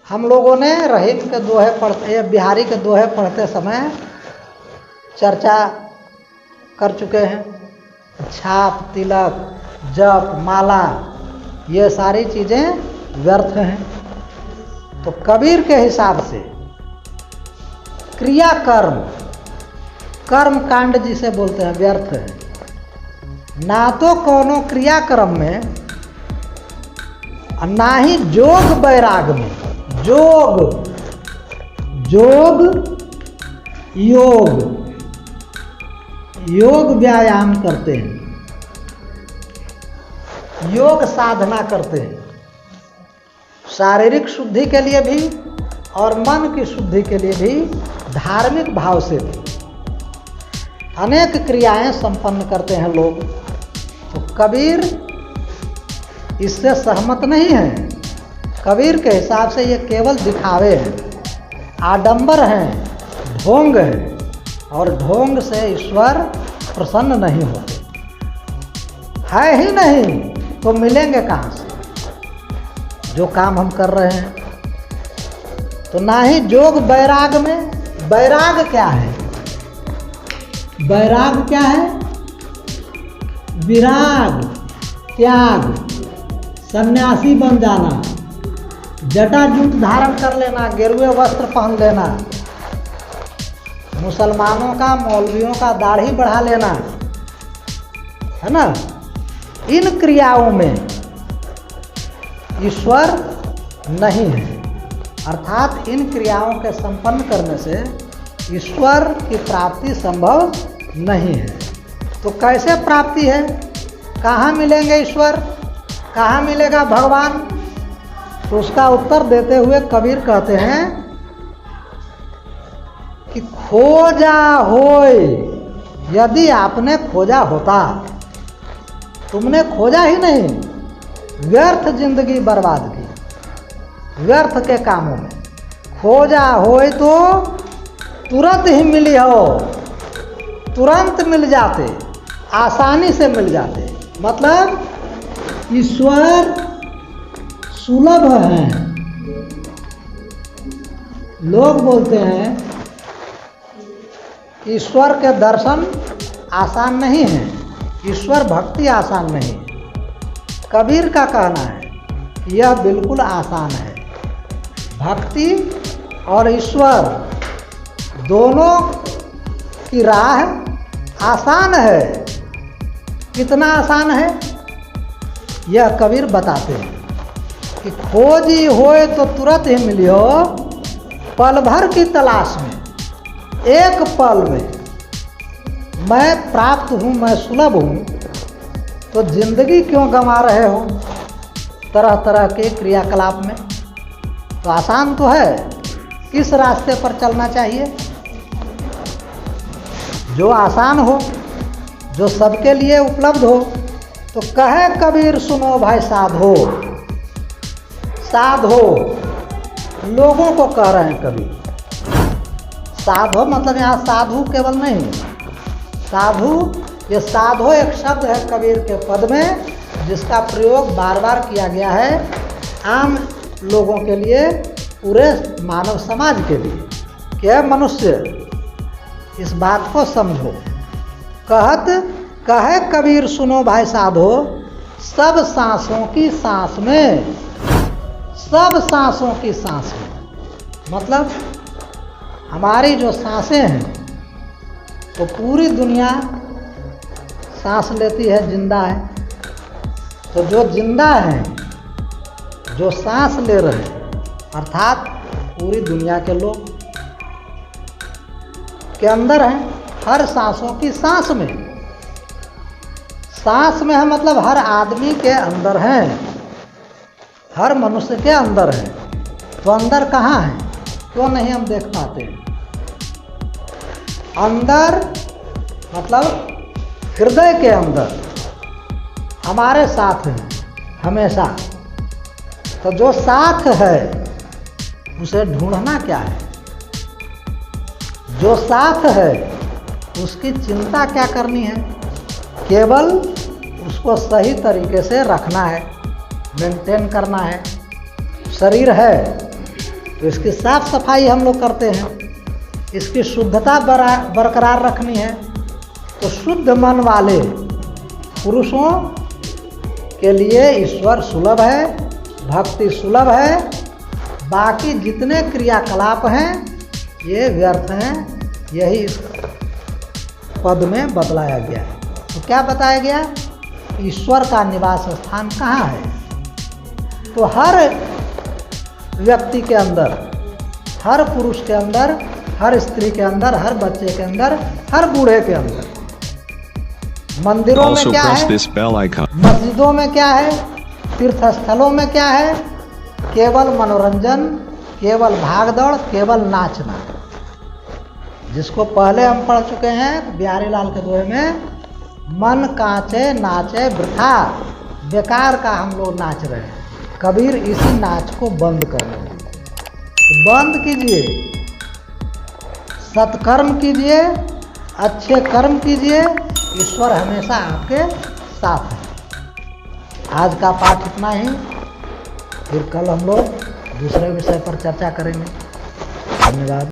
हम लोगों ने रहीम के दोहे पढ़ते, बिहारी के दोहे पढ़ते समय चर्चा कर चुके हैं। छाप, तिलक, जप, माला, ये सारी चीज़ें व्यर्थ हैं। तो कबीर के हिसाब से क्रिया कर्म कांड जिसे बोलते हैं व्यर्थ है। ना तो कोनो क्रियाक्रम में, ना ही जोग वैराग में। योग व्यायाम करते हैं, योग साधना करते हैं, शारीरिक शुद्धि के लिए भी और मन की शुद्धि के लिए भी, धार्मिक भाव से भी अनेक क्रियाएं संपन्न करते हैं लोग। तो कबीर इससे सहमत नहीं है। कबीर के हिसाब से ये केवल दिखावे हैं, आडंबर हैं, ढोंग है, और ढोंग से ईश्वर प्रसन्न नहीं होते। है ही नहीं तो मिलेंगे कहाँ से जो काम हम कर रहे हैं। तो ना ही जोग वैराग में। वैराग क्या है? वैराग क्या है? विराग, त्याग, सन्यासी बन जाना, जटाजूट धारण कर लेना, गेरुए वस्त्र पहन लेना, मुसलमानों का, मौलवियों का दाढ़ी बढ़ा लेना, है ना। इन क्रियाओं में ईश्वर नहीं है, अर्थात इन क्रियाओं के संपन्न करने से ईश्वर की प्राप्ति संभव नहीं है। तो कैसे प्राप्ति है? कहाँ मिलेंगे ईश्वर? कहाँ मिलेगा भगवान? तो उसका उत्तर देते हुए कबीर कहते हैं कि खोजा होय। यदि आपने खोजा होता, तुमने खोजा ही नहीं, व्यर्थ जिंदगी बर्बाद की, व्यर्थ के कामों में खोजा होय तो तुरंत ही मिली हो, तुरंत मिल जाते, आसानी से मिल जाते। मतलब ईश्वर सुलभ हैं। लोग बोलते हैं ईश्वर के दर्शन आसान नहीं है, ईश्वर भक्ति आसान नहीं है। कबीर का कहना है यह बिल्कुल आसान है। भक्ति और ईश्वर दोनों की राह आसान है। कितना आसान है यह कबीर बताते हैं कि खोजी होए तो तुरंत ही मिलियो, पल भर की तलाश में, एक पल में मैं प्राप्त हूँ, मैं सुलभ हूँ, तो जिंदगी क्यों गंवा रहे हो तरह तरह के क्रियाकलाप में? तो आसान तो है। किस रास्ते पर चलना चाहिए? जो आसान हो, जो सबके लिए उपलब्ध हो। तो कहे कबीर सुनो भाई साधो, साधो लोगों को कह रहे हैं कबीर। साधो मतलब यहाँ साधु केवल नहीं, साधु, ये साधो एक शब्द है कबीर के पद में, जिसका प्रयोग बार बार किया गया है आम लोगों के लिए, पूरे मानव समाज के लिए। क्या मनुष्य इस बात को समझो। कहे कबीर सुनो भाई साधो, सब सांसों की सांस में, सब सांसों की सांस में, मतलब हमारी जो सांसें हैं तो पूरी दुनिया सांस लेती है, जिंदा है। तो जो जिंदा है, जो सांस ले रहे हैं, अर्थात पूरी दुनिया के लोग के अंदर हैं, हर सांसों की सांस में। सांस में है मतलब हर आदमी के अंदर हैं, हर मनुष्य के अंदर है। तो अंदर कहाँ है? क्यों नहीं हम देख पाते हैं? अंदर मतलब हृदय के अंदर हमारे साथ हैं हमेशा। तो जो साथ है उसे ढूंढना क्या है? जो साथ है उसकी चिंता क्या करनी है? केवल उसको सही तरीके से रखना है, मेंटेन करना है। शरीर है तो इसकी साफ सफाई हम लोग करते हैं, इसकी शुद्धता बरकरार रखनी है। तो शुद्ध मन वाले पुरुषों के लिए ईश्वर सुलभ है, भक्ति सुलभ है। बाकी जितने क्रियाकलाप हैं ये व्यर्थ हैं, यही इस पद में बतलाया गया है। तो क्या बताया गया? ईश्वर का निवास स्थान कहाँ है? तो हर व्यक्ति के अंदर, हर पुरुष के अंदर, हर स्त्री के अंदर, हर बच्चे के अंदर, हर बूढ़े के अंदर। मंदिरों में क्या है? मस्जिदों में क्या है? तीर्थ स्थलों में क्या है? केवल मनोरंजन, केवल भागदौड़, केवल नाचना। जिसको पहले हम पढ़ चुके हैं बिहारी लाल के दोहे में, मन कांचे नाचे वृथा, बेकार का हम लोग नाच रहे हैं। कबीर इसी नाच को बंद करो, बंद कीजिए, सत्कर्म कीजिए, अच्छे कर्म कीजिए, ईश्वर हमेशा आपके साथ है। आज का पाठ इतना ही, फिर कल हम लोग दूसरे विषय पर चर्चा करेंगे। धन्यवाद।